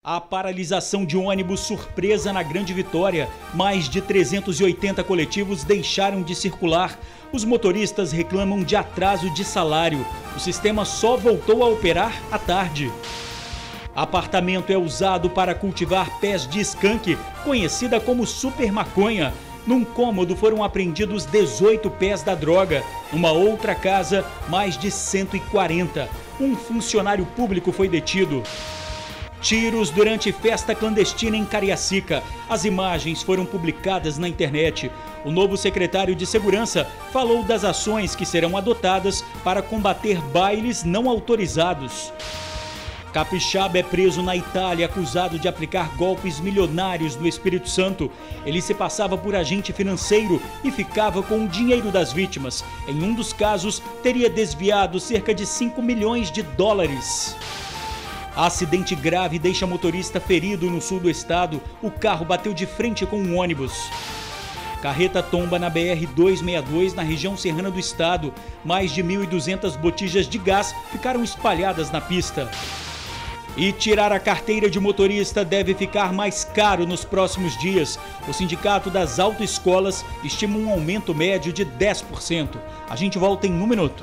A paralisação de ônibus surpresa na Grande Vitória. Mais de 380 coletivos deixaram de circular. Os motoristas reclamam de atraso de salário. O sistema só voltou a operar à tarde. Apartamento é usado para cultivar pés de skunk, conhecida como super maconha. Num cômodo foram apreendidos 18 pés da droga. Numa outra casa, mais de 140. Um funcionário público foi detido. Tiros durante festa clandestina em Cariacica. As imagens foram publicadas na internet. O novo secretário de Segurança falou das ações que serão adotadas para combater bailes não autorizados. Capixaba é preso na Itália acusado de aplicar golpes milionários no Espírito Santo. Ele se passava por agente financeiro e ficava com o dinheiro das vítimas. Em um dos casos, teria desviado cerca de 5 milhões de dólares. Acidente grave deixa motorista ferido no sul do estado. O carro bateu de frente com um ônibus. Carreta tomba na BR-262, na região serrana do estado. Mais de 1.200 botijas de gás ficaram espalhadas na pista. E tirar a carteira de motorista deve ficar mais caro nos próximos dias. O Sindicato das Autoescolas estima um aumento médio de 10%. A gente volta em um minuto.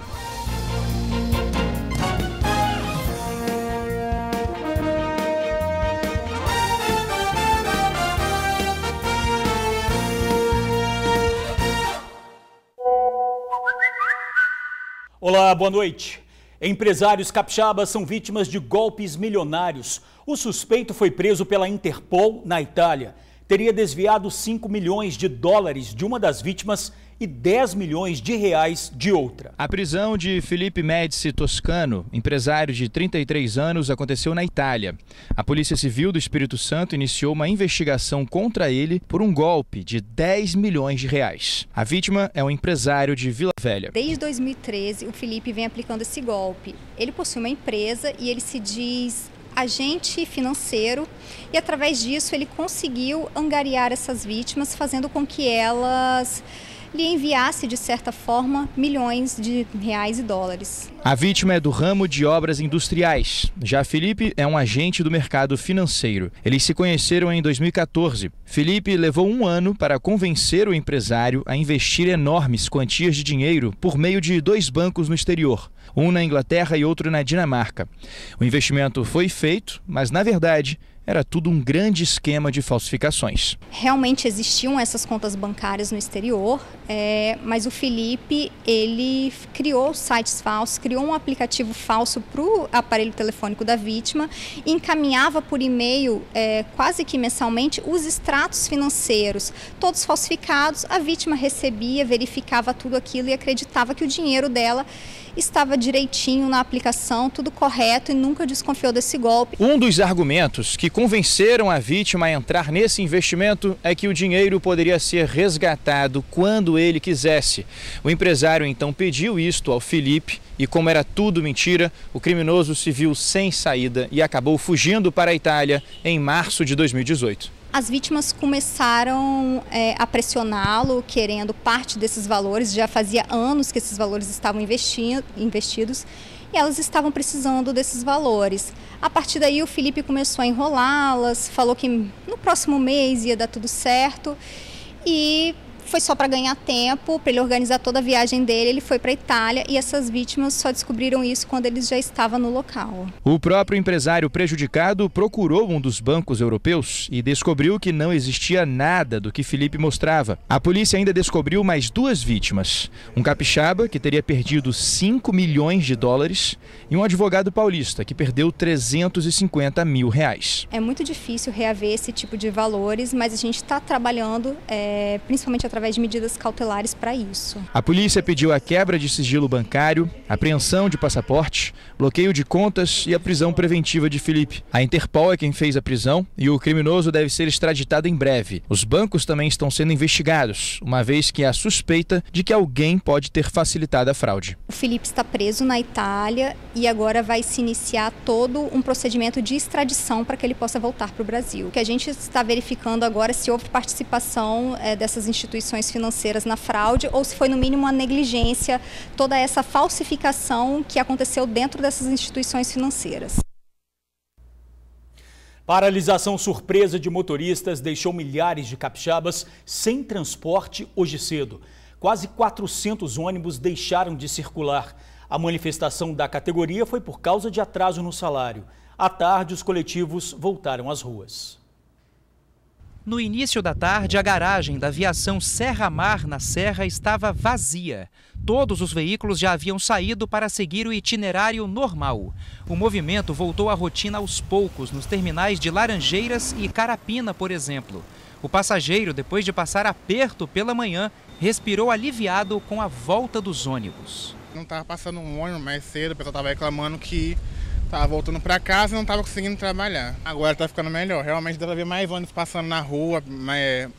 Olá, boa noite. Empresários capixabas são vítimas de golpes milionários. O suspeito foi preso pela Interpol na Itália. Teria desviado 5 milhões de dólares de uma das vítimas e 10 milhões de reais de outra. A prisão de Felipe Médici Toscano, empresário de 33 anos, aconteceu na Itália. A Polícia Civil do Espírito Santo iniciou uma investigação contra ele por um golpe de 10 milhões de reais. A vítima é um empresário de Vila Velha. Desde 2013, o Felipe vem aplicando esse golpe. Ele possui uma empresa e ele se diz agente financeiro e através disso ele conseguiu angariar essas vítimas, fazendo com que elas lhe enviasse, de certa forma, milhões de reais e dólares. A vítima é do ramo de obras industriais. Já Felipe é um agente do mercado financeiro. Eles se conheceram em 2014. Felipe levou um ano para convencer o empresário a investir enormes quantias de dinheiro por meio de 2 bancos no exterior, um na Inglaterra e outro na Dinamarca. O investimento foi feito, mas na verdade era tudo um grande esquema de falsificações. Realmente existiam essas contas bancárias no exterior, mas o Felipe, ele criou sites falsos, criou um aplicativo falso para o aparelho telefônico da vítima, e encaminhava por e-mail, quase que mensalmente, os extratos financeiros, todos falsificados. A vítima recebia, verificava tudo aquilo e acreditava que o dinheiro dela estava direitinho na aplicação, tudo correto, e nunca desconfiou desse golpe. Um dos argumentos que convenceram a vítima a entrar nesse investimento é que o dinheiro poderia ser resgatado quando ele quisesse. O empresário então pediu isto ao Felipe e, como era tudo mentira, o criminoso se viu sem saída e acabou fugindo para a Itália em março de 2018. As vítimas começaram a pressioná-lo, querendo parte desses valores. Já fazia anos que esses valores estavam investidos e elas estavam precisando desses valores. A partir daí, o Felipe começou a enrolá-las, falou que no próximo mês ia dar tudo certo e foi só para ganhar tempo, para ele organizar toda a viagem dele. Ele foi para a Itália e essas vítimas só descobriram isso quando ele já estava no local. O próprio empresário prejudicado procurou um dos bancos europeus e descobriu que não existia nada do que Felipe mostrava. A polícia ainda descobriu mais 2 vítimas. Um capixaba, que teria perdido 5 milhões de dólares, e um advogado paulista, que perdeu 350 mil reais. É muito difícil reaver esse tipo de valores, mas a gente está trabalhando, principalmente através de medidas cautelares para isso. A polícia pediu a quebra de sigilo bancário, apreensão de passaporte, bloqueio de contas e a prisão preventiva de Felipe. A Interpol é quem fez a prisão e o criminoso deve ser extraditado em breve. Os bancos também estão sendo investigados, uma vez que há suspeita de que alguém pode ter facilitado a fraude. O Felipe está preso na Itália e agora vai se iniciar todo um procedimento de extradição para que ele possa voltar para o Brasil. O que a gente está verificando agora é se houve participação dessas instituições financeiras na fraude ou se foi no mínimo uma negligência, toda essa falsificação que aconteceu dentro dessas instituições financeiras. Paralisação surpresa de motoristas deixou milhares de capixabas sem transporte hoje cedo. Quase 400 ônibus deixaram de circular. A manifestação da categoria foi por causa de atraso no salário. À tarde, os coletivos voltaram às ruas. No início da tarde, a garagem da aviação Serra Mar, na Serra, estava vazia. Todos os veículos já haviam saído para seguir o itinerário normal. O movimento voltou à rotina aos poucos, nos terminais de Laranjeiras e Carapina, por exemplo. O passageiro, depois de passar aperto pela manhã, respirou aliviado com a volta dos ônibus. Não estava passando um ônibus mais cedo, o pessoal estava reclamando que estava voltando para casa e não estava conseguindo trabalhar. Agora está ficando melhor, realmente deve haver mais ônibus passando na rua,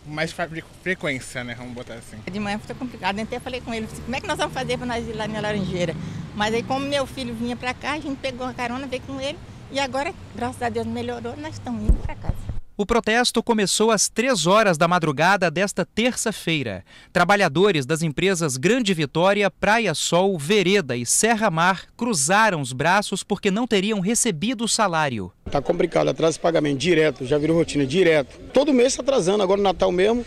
mais frequência, né, vamos botar assim. De manhã foi complicado, até falei com ele, como é que nós vamos fazer para nós ir lá na Laranjeira? Mas aí como meu filho vinha para cá, a gente pegou uma carona, veio com ele e agora, graças a Deus, melhorou, nós estamos indo para casa. O protesto começou às 3 horas da madrugada desta terça-feira. Trabalhadores das empresas Grande Vitória, Praia Sol, Vereda e Serra Mar cruzaram os braços porque não teriam recebido o salário. Está complicado, atraso de pagamento direto, já virou rotina, direto. Todo mês está atrasando, agora no Natal mesmo,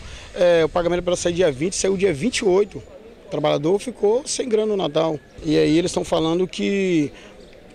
o pagamento para sair dia 20, saiu dia 28. O trabalhador ficou sem grana no Natal. E aí eles estão falando que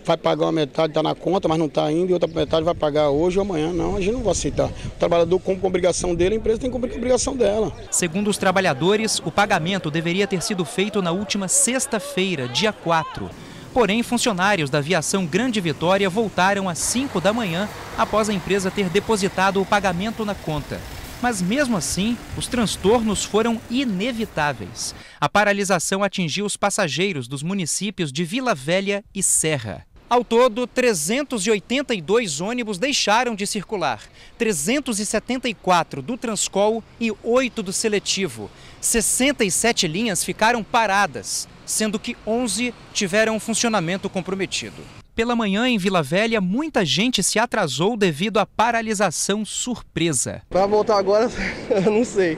vai pagar uma metade, está na conta, mas não está ainda, e outra metade vai pagar hoje ou amanhã. Não, a gente não vai aceitar. O trabalhador cumpre com a obrigação dele, a empresa tem que cumprir com a obrigação dela. Segundo os trabalhadores, o pagamento deveria ter sido feito na última sexta-feira, dia 4. Porém, funcionários da aviação Grande Vitória voltaram às 5 da manhã após a empresa ter depositado o pagamento na conta. Mas mesmo assim, os transtornos foram inevitáveis. A paralisação atingiu os passageiros dos municípios de Vila Velha e Serra. Ao todo, 382 ônibus deixaram de circular, 374 do Transcol e 8 do Seletivo. 67 linhas ficaram paradas, sendo que 11 tiveram funcionamento comprometido. Pela manhã, em Vila Velha, muita gente se atrasou devido à paralisação surpresa. Para voltar agora, eu não sei.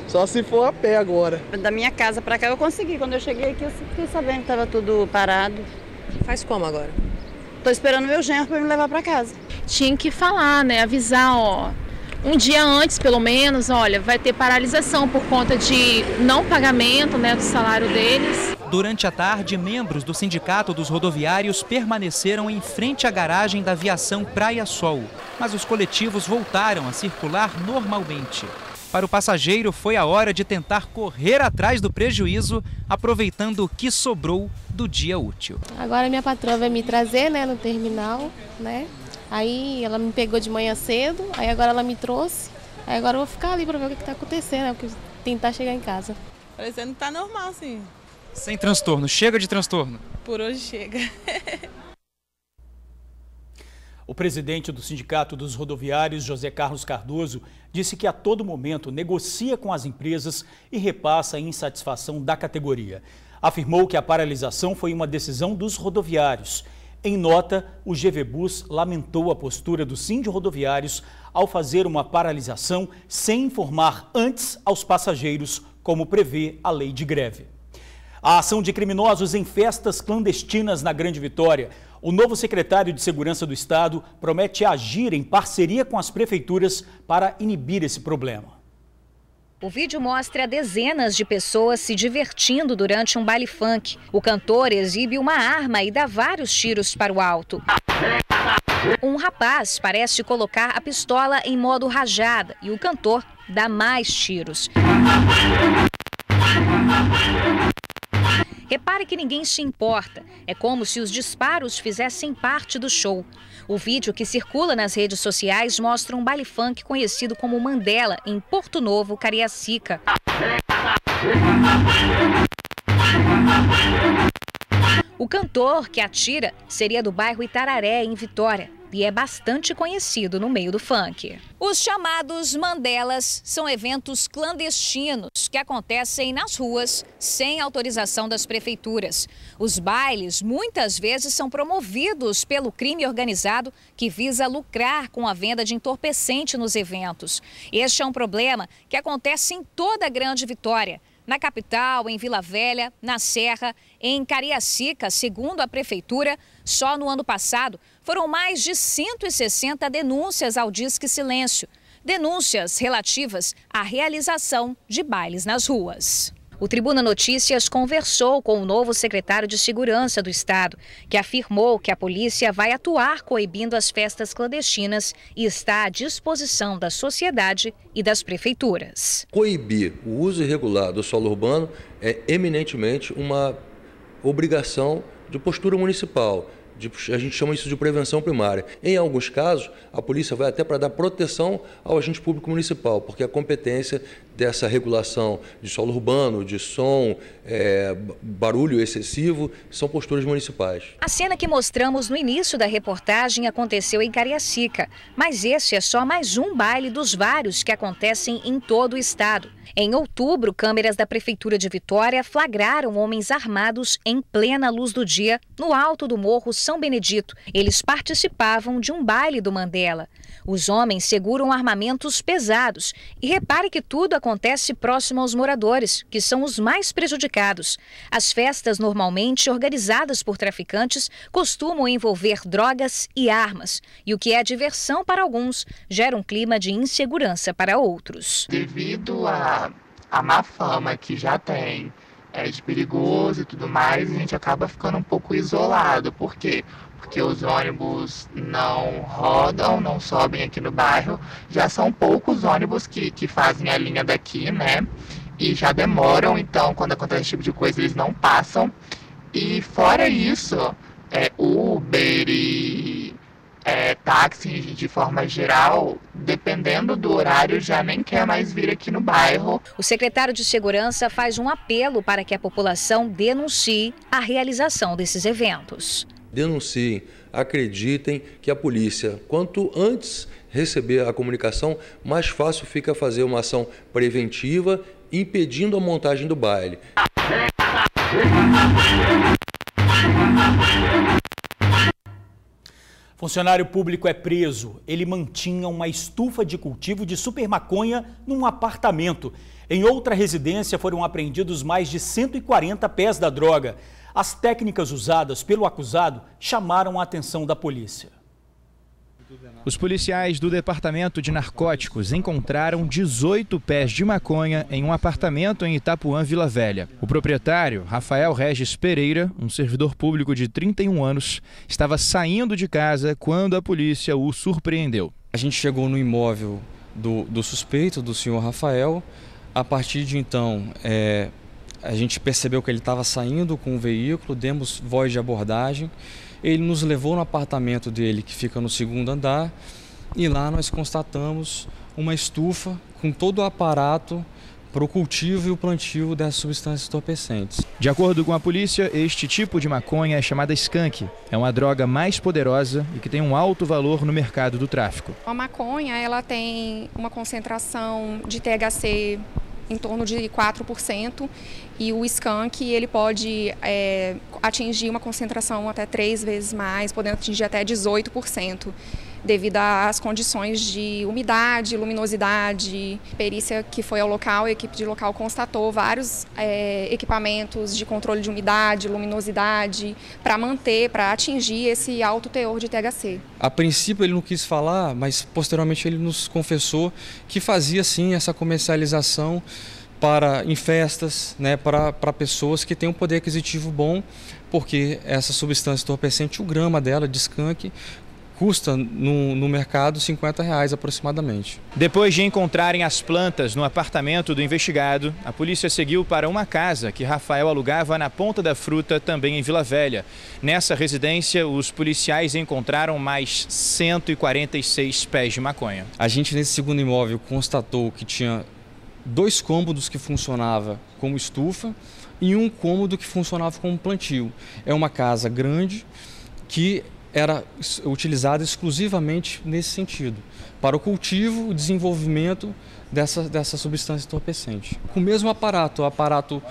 Só se for a pé agora. Da minha casa para cá eu consegui. Quando eu cheguei aqui, eu fiquei sabendo que estava tudo parado. Faz como agora? Estou esperando meu genro para me levar para casa. Tinha que falar, né? Avisar, ó. Um dia antes, pelo menos, olha, vai ter paralisação por conta de não pagamento, né, do salário deles. Durante a tarde, membros do Sindicato dos Rodoviários permaneceram em frente à garagem da aviação Praia Sol, mas os coletivos voltaram a circular normalmente. Para o passageiro, foi a hora de tentar correr atrás do prejuízo, aproveitando o que sobrou do dia útil. Agora minha patroa vai me trazer, né, no terminal, né? Aí ela me pegou de manhã cedo, aí agora ela me trouxe. Aí agora eu vou ficar ali para ver o que está acontecendo, né? Porque tentar chegar em casa. Parecendo que tá normal, sim. Sem transtorno, chega de transtorno. Por hoje chega. O presidente do Sindicato dos Rodoviários, José Carlos Cardoso, disse que a todo momento negocia com as empresas e repassa a insatisfação da categoria. Afirmou que a paralisação foi uma decisão dos rodoviários. Em nota, o GVBus lamentou a postura dos Sindrodoviários ao fazer uma paralisação sem informar antes aos passageiros, como prevê a lei de greve. A ação de criminosos em festas clandestinas na Grande Vitória. O novo secretário de Segurança do Estado promete agir em parceria com as prefeituras para inibir esse problema. O vídeo mostra dezenas de pessoas se divertindo durante um baile funk. O cantor exibe uma arma e dá vários tiros para o alto. Um rapaz parece colocar a pistola em modo rajada e o cantor dá mais tiros. Repare que ninguém se importa. É como se os disparos fizessem parte do show. O vídeo que circula nas redes sociais mostra um baile funk conhecido como Mandela, em Porto Novo, Cariacica. O cantor que atira seria do bairro Itararé, em Vitória, e é bastante conhecido no meio do funk. Os chamados Mandelas são eventos clandestinos que acontecem nas ruas sem autorização das prefeituras. Os bailes muitas vezes são promovidos pelo crime organizado que visa lucrar com a venda de entorpecente nos eventos. Este é um problema que acontece em toda a Grande Vitória. Na capital, em Vila Velha, na Serra, em Cariacica, segundo a prefeitura, só no ano passado Foram mais de 160 denúncias ao Disque Silêncio. Denúncias relativas à realização de bailes nas ruas. O Tribuna Notícias conversou com o novo secretário de Segurança do Estado, que afirmou que a polícia vai atuar coibindo as festas clandestinas e está à disposição da sociedade e das prefeituras. Coibir o uso irregular do solo urbano é eminentemente uma obrigação de postura municipal. A gente chama isso de prevenção primária. Em alguns casos, a polícia vai até para dar proteção ao agente público municipal, porque a competência dessa regulação de solo urbano, de som, barulho excessivo, são posturas municipais. A cena que mostramos no início da reportagem aconteceu em Cariacica, mas esse é só mais um baile dos vários que acontecem em todo o estado. Em outubro, câmeras da Prefeitura de Vitória flagraram homens armados em plena luz do dia no alto do Morro São Benedito. Eles participavam de um baile do Mandela. Os homens seguram armamentos pesados e repare que tudo acontece próximo aos moradores, que são os mais prejudicados. As festas, normalmente organizadas por traficantes, costumam envolver drogas e armas. E o que é diversão para alguns, gera um clima de insegurança para outros. Devido à má fama que já tem, de perigoso e tudo mais, a gente acaba ficando um pouco isolado. Por quê? Porque os ônibus não rodam, não sobem aqui no bairro. Já são poucos ônibus que fazem a linha daqui, né? E já demoram, então quando acontece esse tipo de coisa eles não passam. E fora isso, Uber e táxi de forma geral, dependendo do horário, já nem quer mais vir aqui no bairro. O secretário de Segurança faz um apelo para que a população denuncie a realização desses eventos. Denunciem, acreditem que a polícia, quanto antes receber a comunicação, mais fácil fica fazer uma ação preventiva, impedindo a montagem do baile. Funcionário público é preso. Ele mantinha uma estufa de cultivo de super maconha num apartamento. Em outra residência foram apreendidos mais de 140 pés da droga. As técnicas usadas pelo acusado chamaram a atenção da polícia. Os policiais do Departamento de Narcóticos encontraram 18 pés de maconha em um apartamento em Itapuã, Vila Velha. O proprietário, Rafael Regis Pereira, um servidor público de 31 anos, estava saindo de casa quando a polícia o surpreendeu. A gente chegou no imóvel do suspeito, do senhor Rafael. A partir de então, a gente percebeu que ele estava saindo com o veículo, demos voz de abordagem. Ele nos levou no apartamento dele, que fica no segundo andar, e lá nós constatamos uma estufa com todo o aparato para o cultivo e o plantio dessas substâncias entorpecentes. De acordo com a polícia, este tipo de maconha é chamada skunk. É uma droga mais poderosa e que tem um alto valor no mercado do tráfico. A maconha, ela tem uma concentração de THC em torno de 4%, e o skunk ele pode atingir uma concentração até 3 vezes mais, podendo atingir até 18%, devido às condições de umidade, luminosidade. Perícia que foi ao local, a equipe de local constatou vários equipamentos de controle de umidade, luminosidade, para atingir esse alto teor de THC. A princípio ele não quis falar, mas posteriormente ele nos confessou que fazia sim essa comercialização em festas, né, para pessoas que têm um poder aquisitivo bom, porque essa substância entorpecente, o grama dela de skunk, custa no mercado R$50 aproximadamente. Depois de encontrarem as plantas no apartamento do investigado, a polícia seguiu para uma casa que Rafael alugava na Ponta da Fruta, também em Vila Velha. Nessa residência, os policiais encontraram mais 146 pés de maconha. A gente, nesse segundo imóvel, constatou que tinha 2 cômodos que funcionava como estufa e um cômodo que funcionava como plantio. É uma casa grande que era utilizada exclusivamente nesse sentido, para o cultivo e desenvolvimento dessa substância entorpecente. Com o mesmo aparato,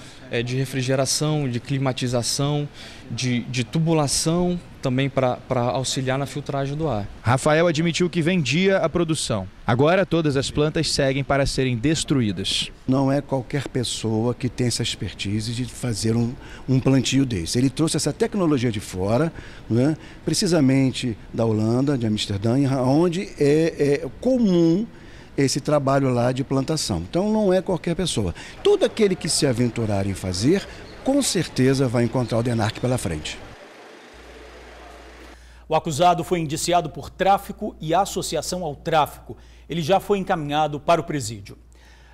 de refrigeração, de climatização, de tubulação também para auxiliar na filtragem do ar. Rafael admitiu que vendia a produção. Agora todas as plantas seguem para serem destruídas. Não é qualquer pessoa que tem essa expertise de fazer um plantio desse. Ele trouxe essa tecnologia de fora, né, precisamente da Holanda, de Amsterdã, onde é comum esse trabalho lá de plantação. Então não é qualquer pessoa. Todo aquele que se aventurar em fazer, com certeza vai encontrar o DENARC pela frente. O acusado foi indiciado por tráfico e associação ao tráfico. Ele já foi encaminhado para o presídio.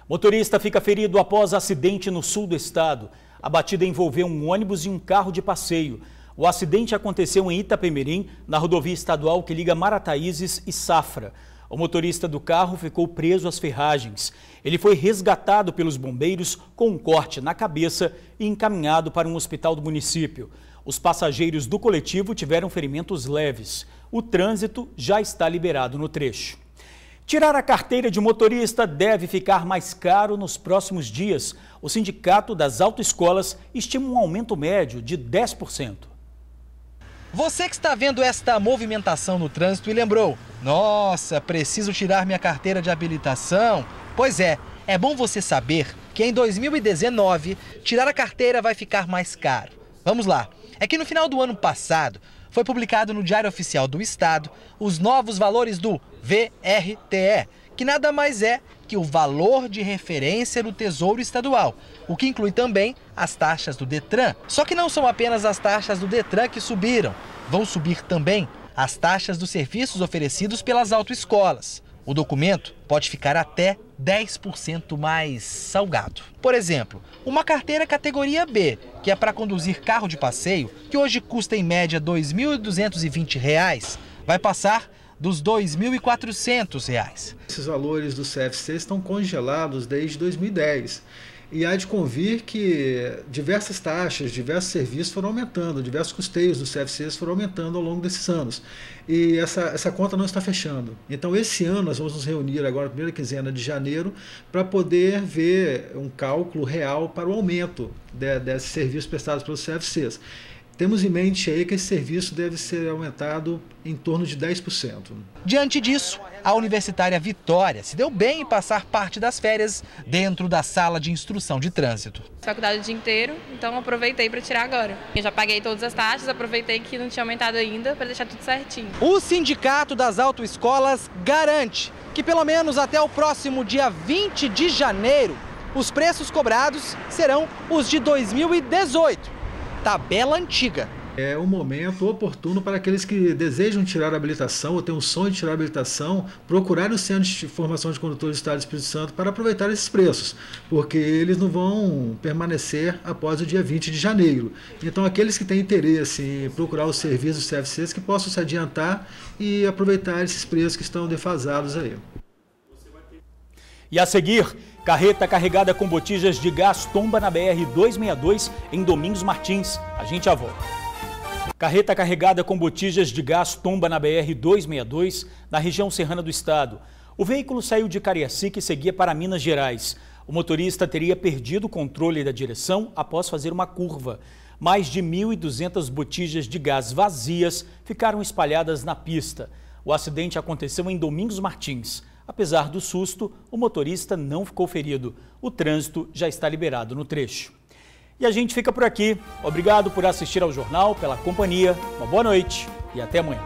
Motorista fica ferido após acidente no sul do estado. A batida envolveu um ônibus e um carro de passeio. O acidente aconteceu em Itapemirim, na rodovia estadual que liga Marataízes e Safra. O motorista do carro ficou preso às ferragens. Ele foi resgatado pelos bombeiros com um corte na cabeça e encaminhado para um hospital do município. Os passageiros do coletivo tiveram ferimentos leves. O trânsito já está liberado no trecho. Tirar a carteira de motorista deve ficar mais caro nos próximos dias. O Sindicato das Autoescolas estima um aumento médio de 10%. Você que está vendo esta movimentação no trânsito e lembrou: nossa, preciso tirar minha carteira de habilitação? Pois é bom você saber que em 2019 tirar a carteira vai ficar mais caro. Vamos lá, é que no final do ano passado foi publicado no Diário Oficial do Estado os novos valores do VRTE, que nada mais é que o valor de referência do Tesouro Estadual, o que inclui também as taxas do Detran. Só que não são apenas as taxas do Detran que subiram, vão subir também as taxas dos serviços oferecidos pelas autoescolas. O documento pode ficar até 10% mais salgado. Por exemplo, uma carteira categoria B, que é para conduzir carro de passeio, que hoje custa em média R$ 2.220, vai passar dos R$ 2.400. Esses valores do CFC estão congelados desde 2010. E há de convir que diversas taxas, diversos serviços foram aumentando, diversos custeios dos CFCs foram aumentando ao longo desses anos. E essa conta não está fechando. Então, esse ano, nós vamos nos reunir agora na primeira quinzena de janeiro para poder ver um cálculo real para o aumento desses serviços prestados pelos CFCs. Temos em mente aí que esse serviço deve ser aumentado em torno de 10%. Diante disso, a Universitária Vitória se deu bem em passar parte das férias dentro da sala de instrução de trânsito. Faculdade o dia inteiro, então aproveitei para tirar agora. Eu já paguei todas as taxas, aproveitei que não tinha aumentado ainda para deixar tudo certinho. O Sindicato das Autoescolas garante que pelo menos até o próximo dia 20 de janeiro, os preços cobrados serão os de 2018. Tabela antiga. É um momento oportuno para aqueles que desejam tirar a habilitação ou têm um sonho de tirar a habilitação, procurarem o Centro de Formação de Condutores do Estado do Espírito Santo para aproveitar esses preços, porque eles não vão permanecer após o dia 20 de janeiro. Então, aqueles que têm interesse em procurar os serviços dos CFCs que possam se adiantar e aproveitar esses preços que estão defasados aí. E a seguir, carreta carregada com botijas de gás tomba na BR-262 em Domingos Martins. A gente já volta. Carreta carregada com botijas de gás tomba na BR-262 na região serrana do estado. O veículo saiu de Cariacica e seguia para Minas Gerais. O motorista teria perdido o controle da direção após fazer uma curva. Mais de 1.200 botijas de gás vazias ficaram espalhadas na pista. O acidente aconteceu em Domingos Martins. Apesar do susto, o motorista não ficou ferido. O trânsito já está liberado no trecho. E a gente fica por aqui. Obrigado por assistir ao jornal, pela companhia. Uma boa noite e até amanhã.